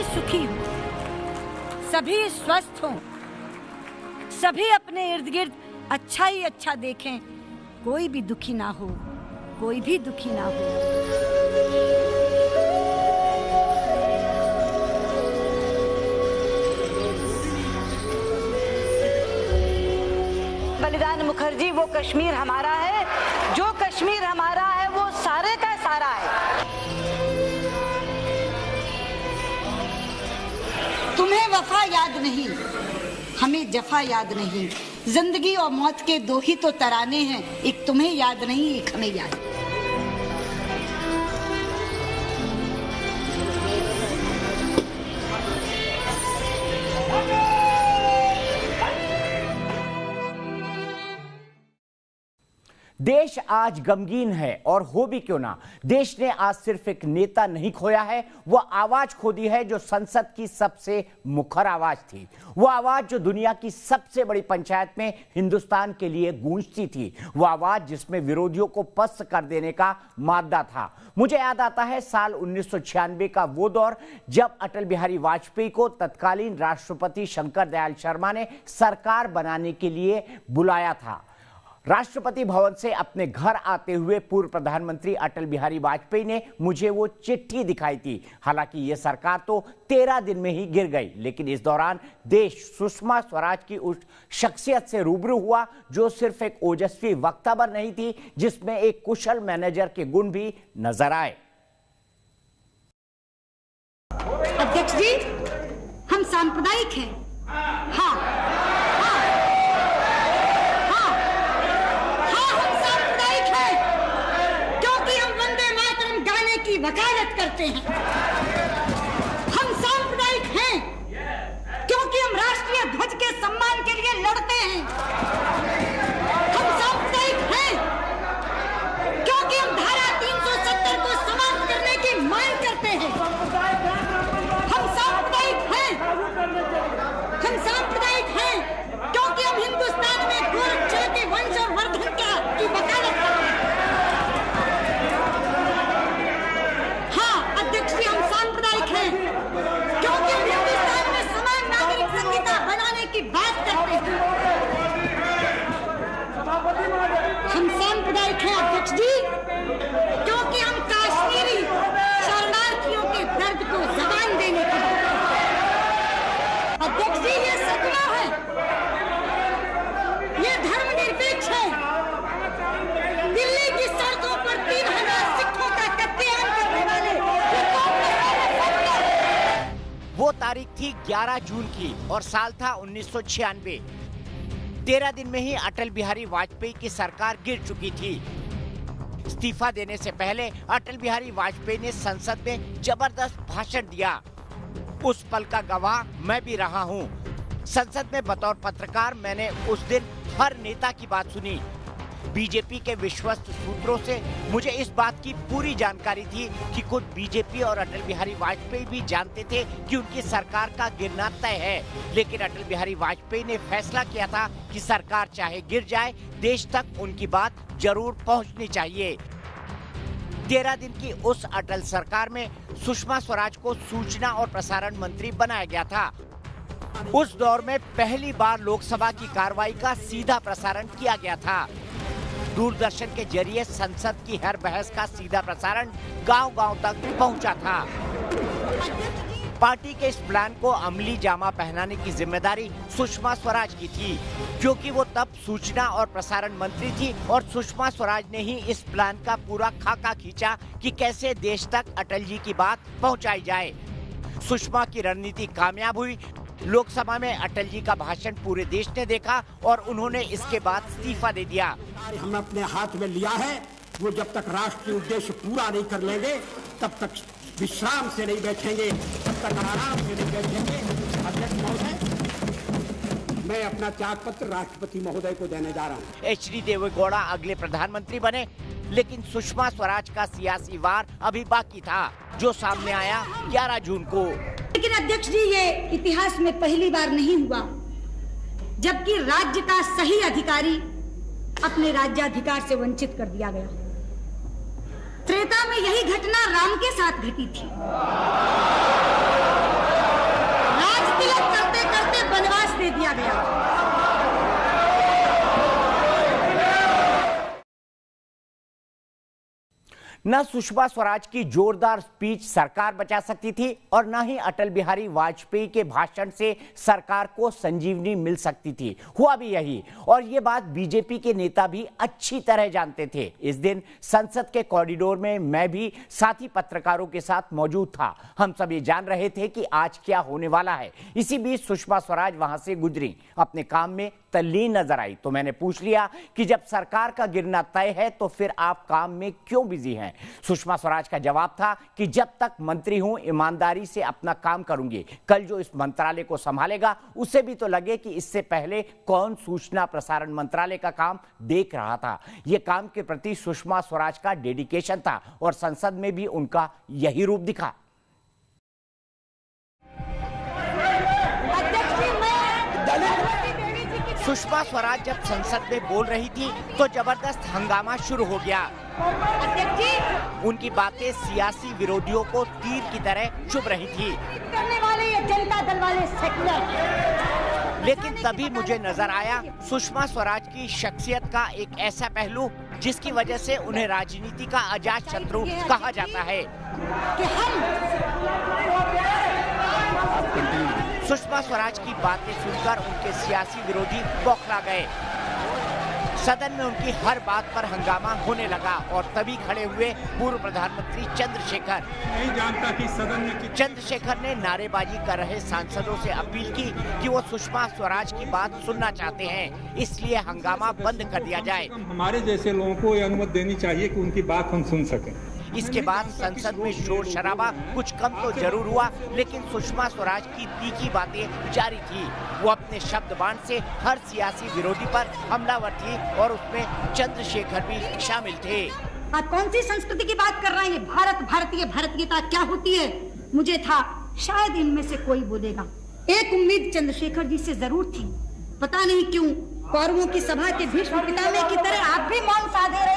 सुखी हो, सभी स्वस्थ हों, सभी अपने इर्द गिर्द अच्छा ही अच्छा देखें, कोई भी दुखी ना हो, कोई भी दुखी ना हो। बलिदान मुखर्जी, वो कश्मीर हमारा है, जो कश्मीर हमारा है वो सारे का सारा है। तुम्हें वफा याद नहीं, हमें जफा याद नहीं, जिंदगी और मौत के दो ही तो तराने हैं, एक तुम्हें याद नहीं, एक हमें याद। देश आज गमगीन है, और हो भी क्यों ना। देश ने आज सिर्फ एक नेता नहीं खोया है, वो आवाज खो दी है जो संसद की सबसे मुखर आवाज थी। वो आवाज जो दुनिया की सबसे बड़ी पंचायत में हिंदुस्तान के लिए गूंजती थी। वो आवाज जिसमें विरोधियों को पस्त कर देने का मादा था। मुझे याद आता है साल 1996 का वो दौर, जब अटल बिहारी वाजपेयी को तत्कालीन राष्ट्रपति शंकर दयाल शर्मा ने सरकार बनाने के लिए बुलाया था। राष्ट्रपति भवन से अपने घर आते हुए पूर्व प्रधानमंत्री अटल बिहारी वाजपेयी ने मुझे वो चिट्ठी दिखाई थी। हालांकि ये सरकार तो 13 दिन में ही गिर गई, लेकिन इस दौरान देश सुषमा स्वराज की उस शख्सियत से रूबरू हुआ जो सिर्फ एक ओजस्वी वक्तावर नहीं थी, जिसमें एक कुशल मैनेजर के गुण भी नजर आए। अध्यक्ष जी, हम सांप्रदायिक हैं। हाँ, वकालत करते हैं। हम सांप्रदायिक हैं क्योंकि हम राष्ट्रीय ध्वज के सम्मान के लिए लड़ते हैं। हम सांप्रदायिक हैं क्योंकि हम धारा 370 को समाप्त करने की मांग करते हैं। हम सांप्रदायिक हैं क्योंकि हम हिंदुस्तान में गोरख जाति वंश और वर्धन की वकालत करते हैं। क्योंकि हम हिंदुस्तान में समान नागरिक संहिता बनाने की बात करते हैं। हम सांप्रदायिक हैं अध्यक्ष जी क्योंकि हम कश्मीरी शरणार्थियों के दर्द को जबान देने की बात करते हैं। अध्यक्ष जी, ये सपना है, ये धर्मनिरपेक्ष है। दिल्ली की सड़कों पर 3000 सिखों का कत्लेआम करने वाले वो तारीख थी 11 जून की और साल था 1996। 13 दिन में ही अटल बिहारी वाजपेयी की सरकार गिर चुकी थी। इस्तीफा देने से पहले अटल बिहारी वाजपेयी ने संसद में जबरदस्त भाषण दिया। उस पल का गवाह मैं भी रहा हूँ। संसद में बतौर पत्रकार मैंने उस दिन हर नेता की बात सुनी। बीजेपी के विश्वस्त सूत्रों से मुझे इस बात की पूरी जानकारी थी कि खुद बीजेपी और अटल बिहारी वाजपेयी भी जानते थे कि उनकी सरकार का गिरना तय है। लेकिन अटल बिहारी वाजपेयी ने फैसला किया था कि सरकार चाहे गिर जाए, देश तक उनकी बात जरूर पहुंचनी चाहिए। 13 दिन की उस अटल सरकार में सुषमा स्वराज को सूचना और प्रसारण मंत्री बनाया गया था। उस दौर में पहली बार लोकसभा की कार्रवाई का सीधा प्रसारण किया गया था। दूरदर्शन के जरिए संसद की हर बहस का सीधा प्रसारण गांव-गांव तक पहुंचा था। पार्टी के इस प्लान को अमली जामा पहनाने की जिम्मेदारी सुषमा स्वराज की थी, क्योंकि वो तब सूचना और प्रसारण मंत्री थी और सुषमा स्वराज ने ही इस प्लान का पूरा खाका खींचा कि कैसे देश तक अटल जी की बात पहुंचाई जाए। सुषमा की रणनीति कामयाब हुई। लोकसभा में अटल जी का भाषण पूरे देश ने देखा और उन्होंने इसके बाद इस्तीफा दे दिया। हमने अपने हाथ में लिया है, वो जब तक राष्ट्रीय उद्देश्य पूरा नहीं कर लेंगे तब तक विश्राम से नहीं बैठेंगे, तब तक आराम से नहीं बैठेंगे। अध्यक्ष महोदय, मैं अपना त्याग पत्र राष्ट्रपति महोदय को देने जा रहा हूँ। HD देवेगौड़ा अगले प्रधानमंत्री बने, लेकिन सुषमा स्वराज का सियासी वार अभी बाकी था, जो सामने आया 11 जून को। लेकिन अध्यक्ष जी, ये इतिहास में पहली बार नहीं हुआ जबकि राज्य का सही अधिकारी अपने राज्याधिकार से वंचित कर दिया गया। त्रेता में यही घटना राम के साथ घटी थी। दिया गया। न सुषमा स्वराज की जोरदार स्पीच सरकार बचा सकती थी और न ही अटल बिहारी वाजपेयी के भाषण से सरकार को संजीवनी मिल सकती थी। हुआ भी यही, और ये बात बीजेपी के नेता भी अच्छी तरह जानते थे। इस दिन संसद के कॉरिडोर में मैं भी साथी पत्रकारों के साथ मौजूद था। हम सब ये जान रहे थे कि आज क्या होने वाला है। इसी बीच सुषमा स्वराज वहां से गुजरी, अपने काम में तल्लीन नजर आई। तो मैंने पूछ लिया कि जब सरकार का गिरना तय है तो फिर आप काम में क्यों बिजी हैं? सुषमा स्वराज का जवाब था कि जब तक मंत्री हूं ईमानदारी से अपना काम करूंगी। कल जो इस मंत्रालय को संभालेगा उसे भी तो लगे कि इससे पहले कौन सूचना प्रसारण मंत्रालय का काम देख रहा था। यह काम के प्रति सुषमा स्वराज का डेडिकेशन था और संसद में भी उनका यही रूप दिखा। सुषमा स्वराज जब संसद में बोल रही थी तो जबरदस्त हंगामा शुरू हो गया। उनकी बातें सियासी विरोधियों को तीर की तरह चुभ रही थी। करने वाले ये जनता दल वाले सेकुलर। लेकिन तभी मुझे नजर आया सुषमा स्वराज की शख्सियत का एक ऐसा पहलू जिसकी वजह से उन्हें राजनीति का अजात शत्रु कहा जाता है। सुषमा स्वराज की बातें सुनकर उनके सियासी विरोधी बौखला गए। सदन में उनकी हर बात पर हंगामा होने लगा और तभी खड़े हुए पूर्व प्रधानमंत्री चंद्रशेखर। नहीं जानता कि सदन में चंद्रशेखर ने नारेबाजी कर रहे सांसदों से अपील की कि वो सुषमा स्वराज की बात सुनना चाहते हैं, इसलिए हंगामा बंद कर दिया जाए। हमारे जैसे लोगों को ये अनुमति देनी चाहिए कि उनकी बात हम सुन सकें। इसके बाद संसद में शोर शराबा कुछ कम तो जरूर हुआ, लेकिन सुषमा स्वराज की तीखी बातें जारी थी। वो अपने शब्द बाण से हर सियासी विरोधी पर हमलावर थी और उसमें चंद्रशेखर भी शामिल थे। आप कौन सी संस्कृति की बात कर रहे हैं? भारत भारतीय भारतीयता क्या होती है? मुझे था शायद इनमें से कोई बोलेगा। एक उम्मीद चंद्रशेखर जी से जरूर थी, पता नहीं क्यों कौरवों की सभा के भीष्म पितामह की तरह आप भी मौन साधे रहे।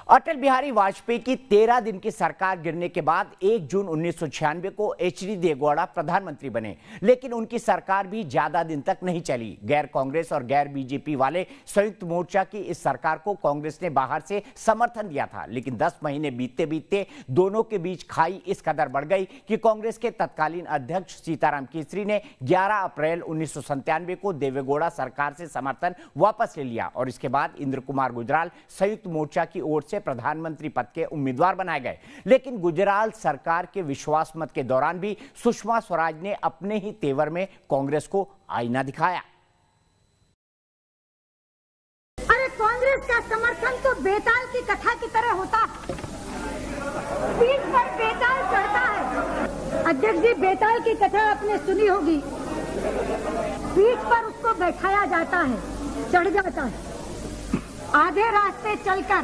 अटल बिहारी वाजपेयी की 13 दिन की सरकार गिरने के बाद 1 जून 1996 को एचडी देवेगौड़ा प्रधानमंत्री बने, लेकिन उनकी सरकार भी ज्यादा दिन तक नहीं चली। गैर कांग्रेस और गैर बीजेपी वाले संयुक्त मोर्चा की इस सरकार को कांग्रेस ने बाहर से समर्थन दिया था, लेकिन 10 महीने बीतते बीतते दोनों के बीच खाई इस कदर बढ़ गई कि कांग्रेस के तत्कालीन अध्यक्ष सीताराम केसरी ने 11 अप्रैल 1997 को देवेगौड़ा सरकार से समर्थन वापस ले लिया और इसके बाद इंद्र कुमार गुजराल संयुक्त मोर्चा की ओर से प्रधानमंत्री पद के उम्मीदवार बनाए गए। लेकिन गुजराल सरकार के विश्वास मत के दौरान भी सुषमा स्वराज ने अपने ही तेवर में कांग्रेस को आईना दिखाया। अरे कांग्रेस का समर्थन तो बेताल की कथा की तरह होता, पीठ पर बेताल चढ़ता है। अध्यक्ष जी, बेताल की कथा आपने सुनी होगी। पीठ पर उसको बैठाया जाता है, चढ़ जाता है, आधे रास्ते चलकर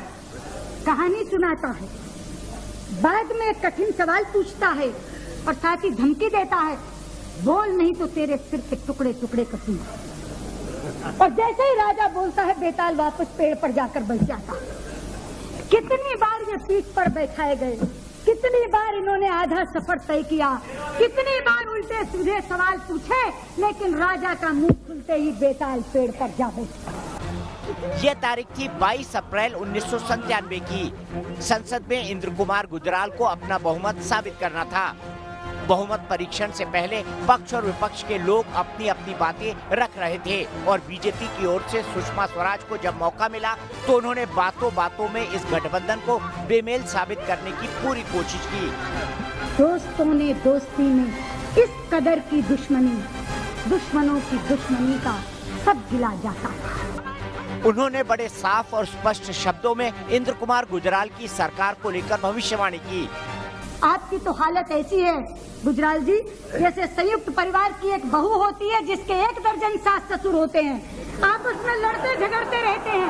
कहानी सुनाता है, बाद में कठिन सवाल पूछता है और साथ ही धमकी देता है, बोल नहीं तो तेरे सिर के टुकड़े टुकड़े कर दूंगा। और जैसे ही राजा बोलता है बेताल वापस पेड़ पर जाकर बैठ जाता है। कितनी बार ये पीठ पर बैठाए गए, कितनी बार इन्होंने आधा सफर तय किया, कितनी बार उल्टे सीधे सवाल पूछे, लेकिन राजा का मुंह खुलते ही बेताल पेड़ पर जा बैठा। यह तारीख थी 22 अप्रैल 1997 की। संसद में इंद्र कुमार गुजराल को अपना बहुमत साबित करना था। बहुमत परीक्षण से पहले पक्ष और विपक्ष के लोग अपनी अपनी बातें रख रहे थे और बीजेपी की ओर से सुषमा स्वराज को जब मौका मिला तो उन्होंने बातों बातों में इस गठबंधन को बेमेल साबित करने की पूरी कोशिश की। दोस्तों ने दोस्ती में इस कदर की दुश्मनी, दुश्मनों की दुश्मनी का सब गिला जाता है। उन्होंने बड़े साफ और स्पष्ट शब्दों में इंद्र कुमार गुजराल की सरकार को लेकर भविष्यवाणी की। आपकी तो हालत ऐसी है गुजराल जी, जैसे संयुक्त परिवार की एक बहू होती है जिसके 1 दर्जन सास ससुर होते हैं, आपस में लड़ते झगड़ते रहते हैं,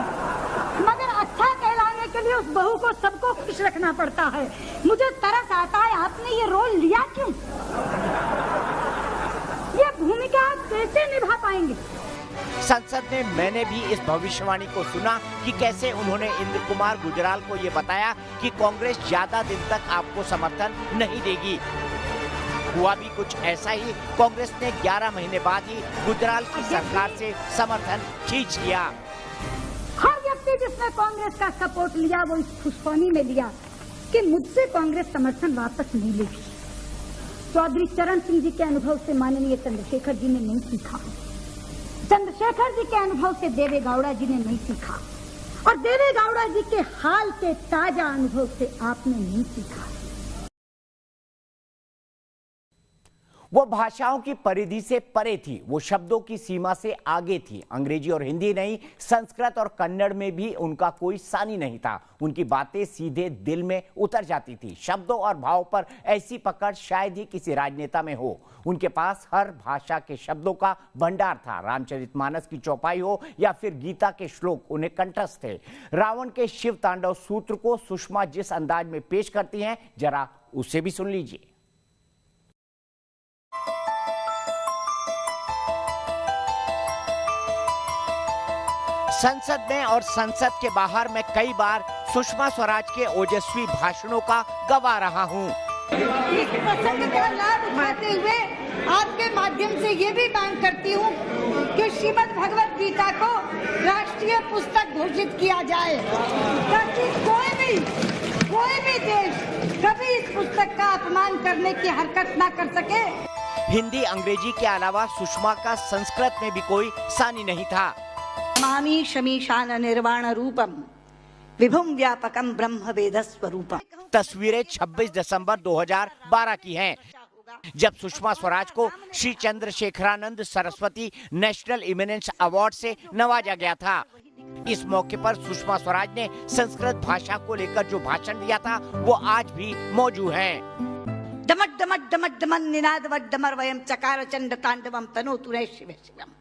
मगर अच्छा कहलाने के लिए उस बहू को सबको खुश रखना पड़ता है। मुझे तरस आता है, आपने ये रोल लिया क्यों? ये भूमिका आप कैसे निभा पाएंगे? संसद में मैंने भी इस भविष्यवाणी को सुना कि कैसे उन्होंने इंद्र कुमार गुजराल को ये बताया कि कांग्रेस ज्यादा दिन तक आपको समर्थन नहीं देगी। हुआ भी कुछ ऐसा ही। कांग्रेस ने 11 महीने बाद ही गुजराल की सरकार से समर्थन खींच लिया। हर व्यक्ति जिसने कांग्रेस का सपोर्ट लिया वो इस खुशफहमी में लिया कि मुझसे कांग्रेस समर्थन वापस नहीं लेगी। चौधरी चरण सिंह जी के अनुभव से माननीय चंद्रशेखर जी ने नहीं सीखा, चंद्रशेखर जी के अनुभव से देवे गौड़ा जी ने नहीं सीखा, और देवे गौड़ा जी के हाल के ताजा अनुभव से आपने नहीं सीखा। वो भाषाओं की परिधि से परे थी, वो शब्दों की सीमा से आगे थी। अंग्रेजी और हिंदी नहीं, संस्कृत और कन्नड़ में भी उनका कोई सानी नहीं था। उनकी बातें सीधे दिल में उतर जाती थी। शब्दों और भाव पर ऐसी पकड़ शायद ही किसी राजनेता में हो। उनके पास हर भाषा के शब्दों का भंडार था। रामचरितमानस की चौपाई हो या फिर गीता के श्लोक उन्हें कंठस्थ थे। रावण के शिव तांडव सूत्र को सुषमा जिस अंदाज में पेश करती हैं, जरा उसे भी सुन लीजिए। संसद में और संसद के बाहर मैं कई बार सुषमा स्वराज के ओजस्वी भाषणों का गवाह रहा हूँ। इस प्रसंग का लाभ उठाते हुए आपके माध्यम से ये भी मांग करती हूँ कि श्रीमद् भगवत गीता को राष्ट्रीय पुस्तक घोषित किया जाए, ताकि कोई भी देश कभी इस पुस्तक का अपमान करने की हरकत न कर सके। हिंदी अंग्रेजी के अलावा सुषमा का संस्कृत में भी कोई सानी नहीं था। मामी शमीशान निर्वाण रूपम विभुम व्यापकम ब्रह्म वेद स्वरूपम। तस्वीरें 26 दिसंबर 2012 की हैं, जब सुषमा स्वराज को Shri Chandrashekharanand Saraswati national eminence award से नवाजा गया था। इस मौके पर सुषमा स्वराज ने संस्कृत भाषा को लेकर जो भाषण दिया था वो आज भी मौजूद है। डमट डमट डमट डमन निनाद वड्डमर वयम चकार चंड तांडवम तनोतु रे शिव शिवम।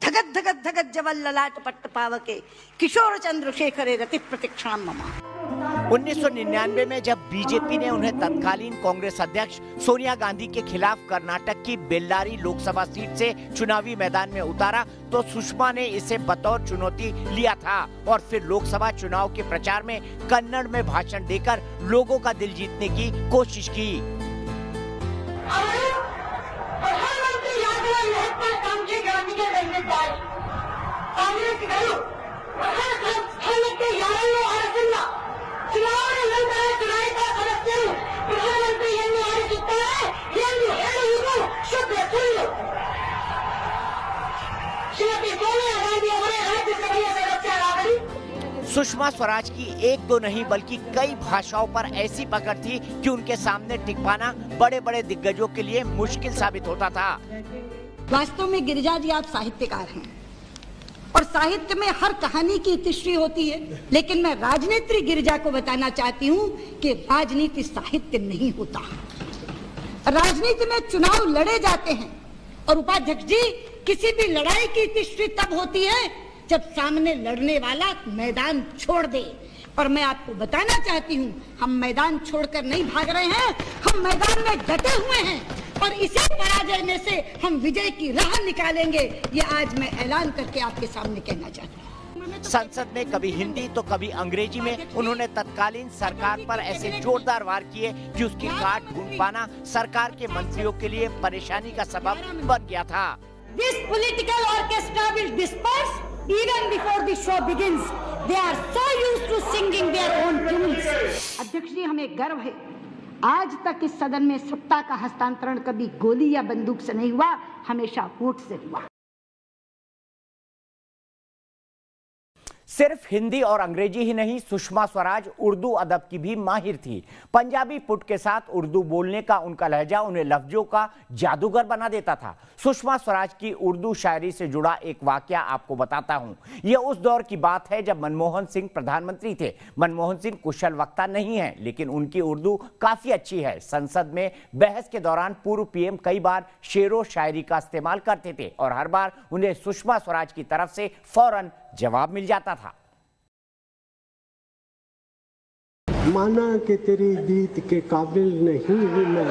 धगत धगत धगत जवल ललाट पट्ट पावके किशोर चंद्रशेखरे रति प्रतिक्षणम ममा। 1999 में जब बीजेपी ने उन्हें तत्कालीन कांग्रेस अध्यक्ष सोनिया गांधी के खिलाफ कर्नाटक की बेल्लारी लोकसभा सीट से चुनावी मैदान में उतारा, तो सुषमा ने इसे बतौर चुनौती लिया था और फिर लोकसभा चुनाव के प्रचार में कन्नड़ में भाषण देकर लोगों का दिल जीतने की कोशिश की। सुषमा स्वराज की एक दो नहीं बल्कि कई भाषाओं पर ऐसी पकड़ थी कि उनके सामने टिक पाना बड़े बड़े दिग्गजों के लिए मुश्किल साबित होता था। वास्तव में गिरिजा जी आप साहित्यकार हैं और साहित्य में हर कहानी की इतिश्री होती है, लेकिन मैं राजनीति गिरिजा को बताना चाहती हूँ कि राजनीति साहित्य नहीं होता। राजनीति में चुनाव लड़े जाते हैं और उपाध्यक्ष जी, किसी भी लड़ाई की इतिश्री तब होती है जब सामने लड़ने वाला मैदान छोड़ दे। और मैं आपको बताना चाहती हूँ, हम मैदान छोड़कर नहीं भाग रहे हैं, हम मैदान में डटे हुए हैं और इसी पराजय में से हम विजय की राह निकालेंगे। ये आज मैं ऐलान करके आपके सामने कहना चाहती हूँ। संसद में कभी हिंदी तो कभी अंग्रेजी में उन्होंने तत्कालीन सरकार पर ऐसे जोरदार वार किए कि उसकी काट ढूंढ पाना सरकार के मंत्रियों के लिए परेशानी का सबब बन गया था। This political orchestra will disperse even before the show begins. They are so used to singing their own tunes. अध्यक्ष जी, हमें गर्व है, आज तक इस सदन में सत्ता का हस्तांतरण कभी गोली या बंदूक से नहीं हुआ, हमेशा वोट से हुआ। सिर्फ हिंदी और अंग्रेजी ही नहीं, सुषमा स्वराज उर्दू अदब की भी माहिर थी। पंजाबी पुट के साथ उर्दू बोलने का उनका लहजा उन्हें लफ्जों का जादूगर बना देता था। सुषमा स्वराज की उर्दू शायरी से जुड़ा एक वाकया आपको बताता हूं। यह उस दौर की बात है जब मनमोहन सिंह प्रधानमंत्री थे। मनमोहन सिंह कुशल वक्ता नहीं है, लेकिन उनकी उर्दू काफी अच्छी है। संसद में बहस के दौरान पूर्व पीएम कई बार शेरो शायरी का इस्तेमाल करते थे और हर बार उन्हें सुषमा स्वराज की तरफ से फौरन जवाब मिल जाता था। माना कि तेरी दीद के काबिल नहीं हूं मैं,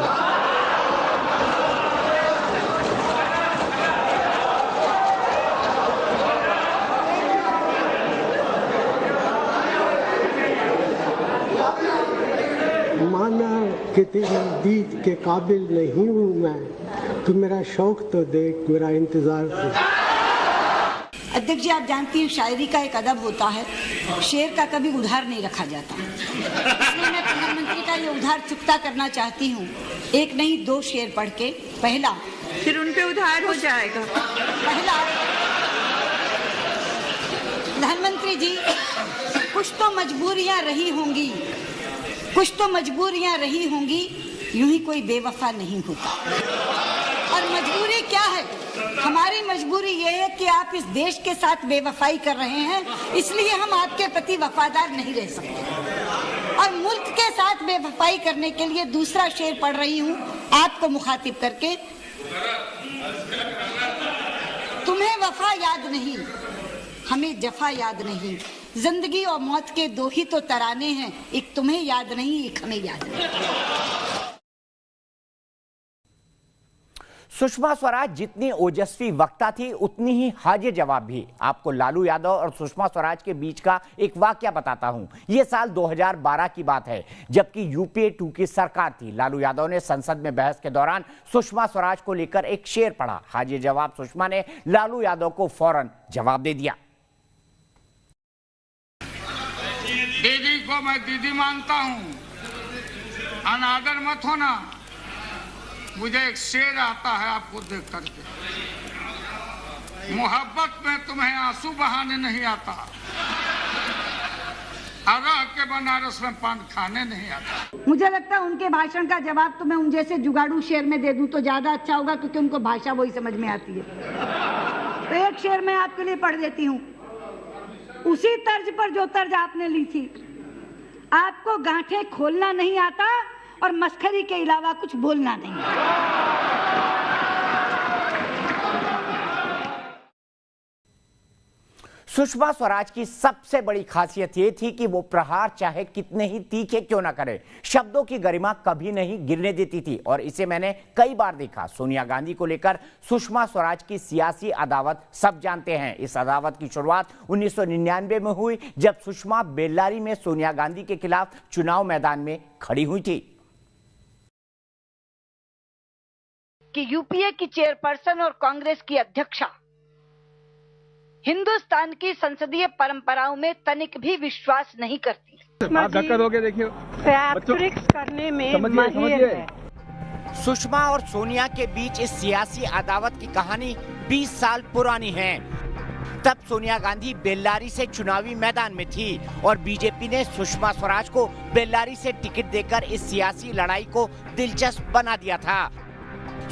कि तेरी दीद के काबिल नहीं हूँ मैं, तो मेरा शौक तो देख, मेरा इंतजार कर। अध्यक्ष जी, आप जानती हैं शायरी का एक अदब होता है, शेर का कभी उधार नहीं रखा जाता। इसलिए मैं प्रधानमंत्री का ये उधार चुकता करना चाहती हूँ, एक नहीं 2 शेर पढ़ के। पहला, फिर उन पे उधार हो जाएगा। पहला, प्रधानमंत्री जी, कुछ तो मजबूरियां रही होंगी, कुछ तो मजबूरियां रही होंगी, यूं ही कोई बेवफा नहीं होता। और मजबूरी क्या है? हमारी मजबूरी ये है कि आप इस देश के साथ बेवफाई कर रहे हैं, इसलिए हम आपके प्रति वफादार नहीं रह सकते। और मुल्क के साथ बेवफाई करने के लिए दूसरा शेर पढ़ रही हूँ आपको मुखातिब करके। तुम्हें वफा याद नहीं, हमें जफा याद नहीं, जिंदगी और मौत के 2 ही तो तराने हैं, एक तुम्हें याद नहीं, एक हमें याद नहीं। सुषमा स्वराज जितनी ओजस्वी वक्ता थी, उतनी ही हाजिर जवाब भी। आपको लालू यादव और सुषमा स्वराज के बीच का एक वाकया बताता हूं। यह साल 2012 की बात है, जबकि यूपीए 2 की सरकार थी। लालू यादव ने संसद में बहस के दौरान सुषमा स्वराज को लेकर एक शेर पढ़ा। हाजिर जवाब सुषमा ने लालू यादव को फौरन जवाब दे दिया। दीदी को मैं दीदी मानता हूँ, अनादर मत होना। मुझे एक शेर आता है आपको देख करके, मोहब्बत में तुम्हें आंसू बहाने नहीं आता, अरह के बनारस में पान खाने नहीं आता। मुझे लगता है उनके भाषण का जवाब तो मैं उन जैसे जुगाड़ू शेर में दे दूं तो ज्यादा अच्छा होगा, क्योंकि उनको भाषा वही समझ में आती है। तो एक शेर मैं आपके लिए पढ़ देती हूँ, उसी तर्ज पर जो तर्ज आपने ली थी। आपको गांठें खोलना नहीं आता और मस्खरी के अलावा कुछ बोलना नहीं आता। सुषमा स्वराज की सबसे बड़ी खासियत यह थी कि वो प्रहार चाहे कितने ही तीखे क्यों ना करे, शब्दों की गरिमा कभी नहीं गिरने देती थी। और इसे मैंने कई बार देखा। सोनिया गांधी को लेकर सुषमा स्वराज की सियासी अदावत सब जानते हैं। इस अदावत की शुरुआत 1999 में हुई, जब सुषमा बेल्लारी में सोनिया गांधी के खिलाफ चुनाव मैदान में खड़ी हुई थी। कि यूपीए की चेयरपर्सन और कांग्रेस की अध्यक्षा हिंदुस्तान की संसदीय परंपराओं में तनिक भी विश्वास नहीं करती। आप धक्का दोगे, देखिए करने में माहिर है। सुषमा और सोनिया के बीच इस सियासी अदावत की कहानी 20 साल पुरानी है। तब सोनिया गांधी बेल्लारी से चुनावी मैदान में थी और बीजेपी ने सुषमा स्वराज को बेल्लारी से टिकट देकर इस सियासी लड़ाई को दिलचस्प बना दिया था।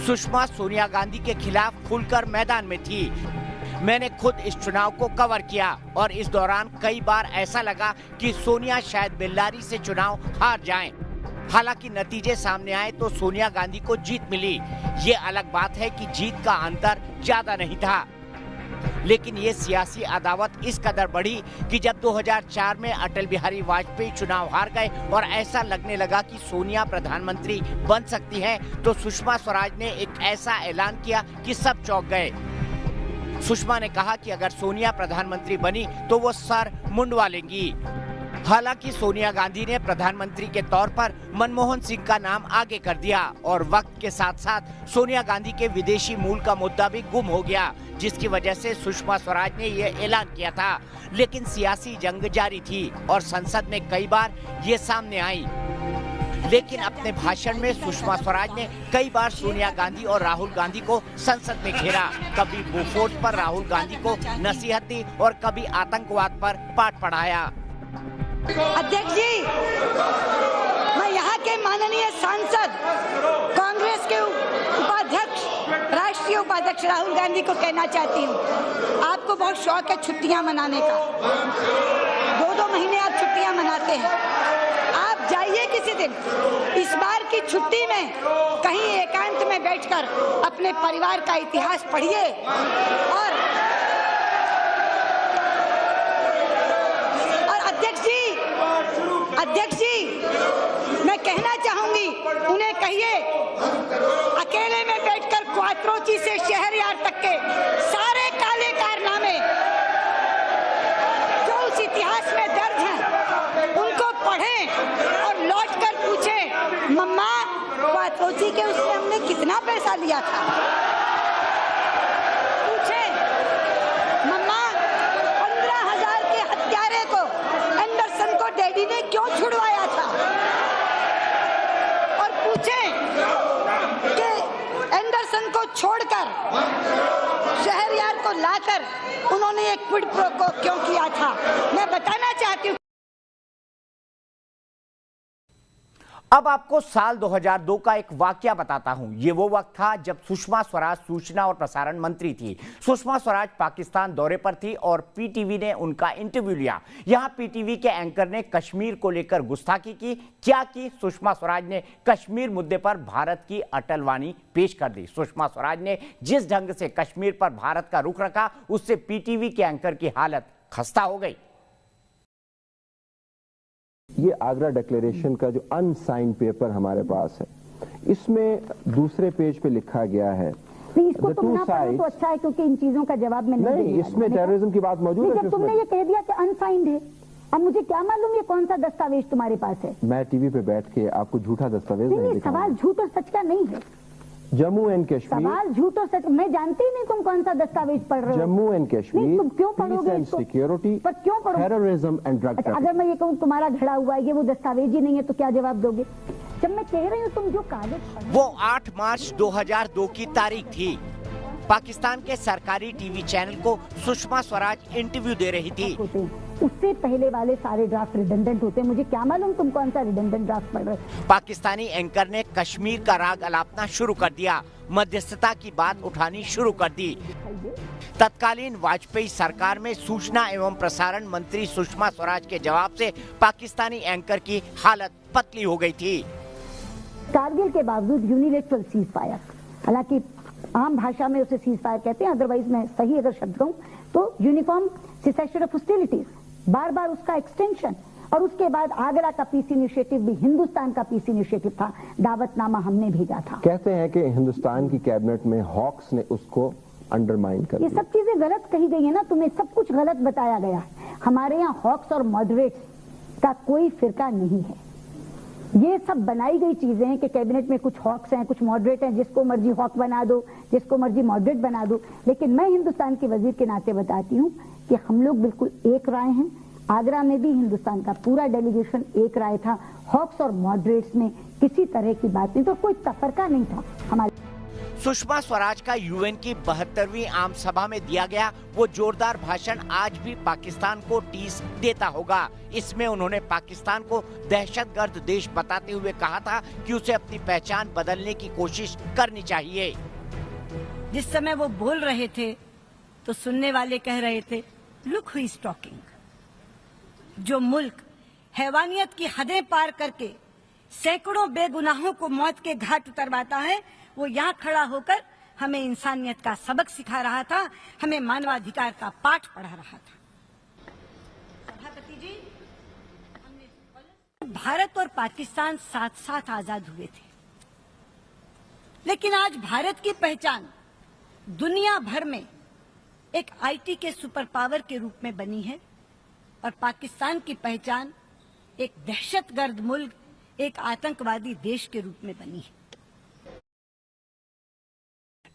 सुषमा सोनिया गांधी के खिलाफ खुलकर मैदान में थी। मैंने खुद इस चुनाव को कवर किया और इस दौरान कई बार ऐसा लगा कि सोनिया शायद बेल्लारी से चुनाव हार जाएं। हालांकि नतीजे सामने आए तो सोनिया गांधी को जीत मिली। ये अलग बात है कि जीत का अंतर ज्यादा नहीं था, लेकिन ये सियासी अदावत इस कदर बढ़ी कि जब 2004 में अटल बिहारी वाजपेयी चुनाव हार गए और ऐसा लगने लगा कि सोनिया प्रधानमंत्री बन सकती है, तो सुषमा स्वराज ने एक ऐसा ऐलान किया कि सब चौंक गए। सुषमा ने कहा कि अगर सोनिया प्रधानमंत्री बनी तो वो सर मुंडवा लेंगी। हालांकि सोनिया गांधी ने प्रधानमंत्री के तौर पर मनमोहन सिंह का नाम आगे कर दिया और वक्त के साथ साथ सोनिया गांधी के विदेशी मूल का मुद्दा भी गुम हो गया, जिसकी वजह से सुषमा स्वराज ने ये ऐलान किया था। लेकिन सियासी जंग जारी थी और संसद में कई बार ये सामने आई। लेकिन अपने भाषण में सुषमा स्वराज ने कई बार सोनिया गांधी और राहुल गांधी को संसद में घेरा। कभी बोफोर्स पर राहुल गांधी को नसीहत दी और कभी आतंकवाद पर पाठ पढ़ाया। अध्यक्ष जी, मैं यहाँ के माननीय सांसद कांग्रेस के उपाध्यक्ष, राष्ट्रीय उपाध्यक्ष राहुल गांधी को कहना चाहती हूँ, आपको बहुत शौक है छुट्टियाँ मनाने का। 2-2 महीने आप छुट्टियाँ मनाते हैं। आप जाइए किसी दिन, इस बार की छुट्टी में कहीं एकांत में बैठकर अपने परिवार का इतिहास पढ़िए। और अध्यक्ष जी, मैं कहना चाहूंगी, उन्हें कहिए अकेले में बैठकर क्वात्रोची से शहरयार तक के सारे काले कारनामे जो उस इतिहास में दर्ज हैं, उनको पढ़ें और लौटकर पूछें, मम्मा वो अथोची के उससे हमने कितना पैसा लिया था? पूछे मम्मा, 15,000 के हत्यारे को एंडरसन को डैडी ने क्यों छुड़वाया था? और पूछे कि एंडरसन को छोड़कर शहरयार को लाकर उन्होंने एक क्विड प्रो को क्यों किया था? मैं बताना चाहती हूँ। अब आपको साल 2002 का एक वाकया बताता हूं। ये वो वक्त था जब सुषमा स्वराज सूचना और प्रसारण मंत्री थी। सुषमा स्वराज पाकिस्तान दौरे पर थी और पीटीवी ने उनका इंटरव्यू लिया। यहां पीटीवी के एंकर ने कश्मीर को लेकर गुस्ताखी की। क्या की? सुषमा स्वराज ने कश्मीर मुद्दे पर भारत की अटल वाणी पेश कर दी। सुषमा स्वराज ने जिस ढंग से कश्मीर पर भारत का रुख रखा, उससे पीटीवी के एंकर की हालत खस्ता हो गई। ये आगरा डिक्लेरेशन का जो अनसाइंड पेपर हमारे पास है, इसमें दूसरे पेज पे लिखा गया है, इसको तुम ना पढ़ो तो अच्छा है, क्योंकि इन चीजों का जवाब में नहीं, इसमें टेररिज्म की बात मौजूद है। तुमने ये कह दिया कि अनसाइंड है, अब मुझे क्या मालूम ये कौन सा दस्तावेज तुम्हारे पास है? मैं टीवी पे बैठ के आपको झूठा दस्तावेज नहीं, सवाल झूठ और सच का नहीं है। जम्मू एंड कश्मीर, सवाल झूठ और सच, मैं जानती ही नहीं तुम कौन सा दस्तावेज पढ़ रहे हो। जम्मू एंड कश्मीर, तुम क्यों पढ़ोगे इसको? सिक्योरिटी, पर क्यों पढ़ोगे? Terrorism and drug trafficking. अगर मैं ये कहूँ तुम्हारा घड़ा हुआ है, ये वो दस्तावेज ही नहीं है, तो क्या जवाब दोगे? जब मैं कह रही हूँ तुम जो कागज, वो 8 मार्च 2002 की तारीख थी। पाकिस्तान के सरकारी टीवी चैनल को सुषमा स्वराज इंटरव्यू दे रही थी। उससे पहले वाले सारे ड्राफ्ट रिडंडेंट होते हैं। मुझे क्या मालूम तुम कौन सा रिडंडेंट ड्राफ्ट पढ़ रहे हो? पाकिस्तानी एंकर ने कश्मीर का राग अलापना शुरू कर दिया, मध्यस्थता की बात उठानी शुरू कर दी। तत्कालीन वाजपेयी सरकार में सूचना एवं प्रसारण मंत्री सुषमा स्वराज के जवाब से पाकिस्तानी एंकर की हालत पतली हो गई थी। कारगिल के बावजूद यूनिलेटरल सीज फायर, हालांकि आम भाषा में उसे सीज फायर कहते हैं, अदरवाइज मैं सही अगर शब्द कहूं तो यूनिफॉर्म सेसेशन ऑफ हॉस्टिलिटीज, बार बार उसका एक्सटेंशन, और उसके बाद आगरा का पीस इनिशिएटिव भी हिंदुस्तान का पीस इनिशिएटिव था। दावतनामा हमने भेजा था। कहते हैं कि हिंदुस्तान की कैबिनेट में हॉक्स ने उसको अंडरमाइन कर दिया। ये सब चीजें गलत कही गई है ना, तुम्हें सब कुछ गलत बताया गया है। हमारे यहाँ हॉक्स और मॉडरेट्स का कोई फिरका नहीं है। ये सब बनाई गई चीजें हैं कि कैबिनेट में कुछ हॉक्स हैं, कुछ मॉडरेट हैं, जिसको मर्जी हॉक बना दो, जिसको मर्जी मॉडरेट बना दो। लेकिन मैं हिंदुस्तान के वजीर के नाते बताती हूँ कि हम लोग बिल्कुल एक राय हैं। आगरा में भी हिंदुस्तान का पूरा डेलीगेशन एक राय था। हॉक्स और मॉडरेट्स में किसी तरह की बात नहीं, तो कोई तफरका नहीं था हमारे। सुषमा स्वराज का यूएन की 72वीं आम सभा में दिया गया वो जोरदार भाषण आज भी पाकिस्तान को टीस देता होगा। इसमें उन्होंने पाकिस्तान को दहशतगर्द देश बताते हुए कहा था कि उसे अपनी पहचान बदलने की कोशिश करनी चाहिए। जिस समय वो बोल रहे थे तो सुनने वाले कह रहे थे, लुक हु इज टॉकिंग। जो मुल्क हैवानियत की हदें पार करके सैकड़ों बेगुनाहों को मौत के घाट उतरवाता है, वो यहाँ खड़ा होकर हमें इंसानियत का सबक सिखा रहा था, हमें मानवाधिकार का पाठ पढ़ा रहा था। सभापति जी, भारत और पाकिस्तान साथ साथ आजाद हुए थे, लेकिन आज भारत की पहचान दुनिया भर में एक आईटी के सुपर पावर के रूप में बनी है और पाकिस्तान की पहचान एक दहशतगर्द मुल्क, एक आतंकवादी देश के रूप में बनी है।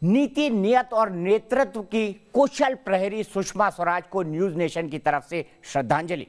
नीति, नियत और नेतृत्व की कुशल प्रहरी सुषमा स्वराज को न्यूज नेशन की तरफ से श्रद्धांजलि।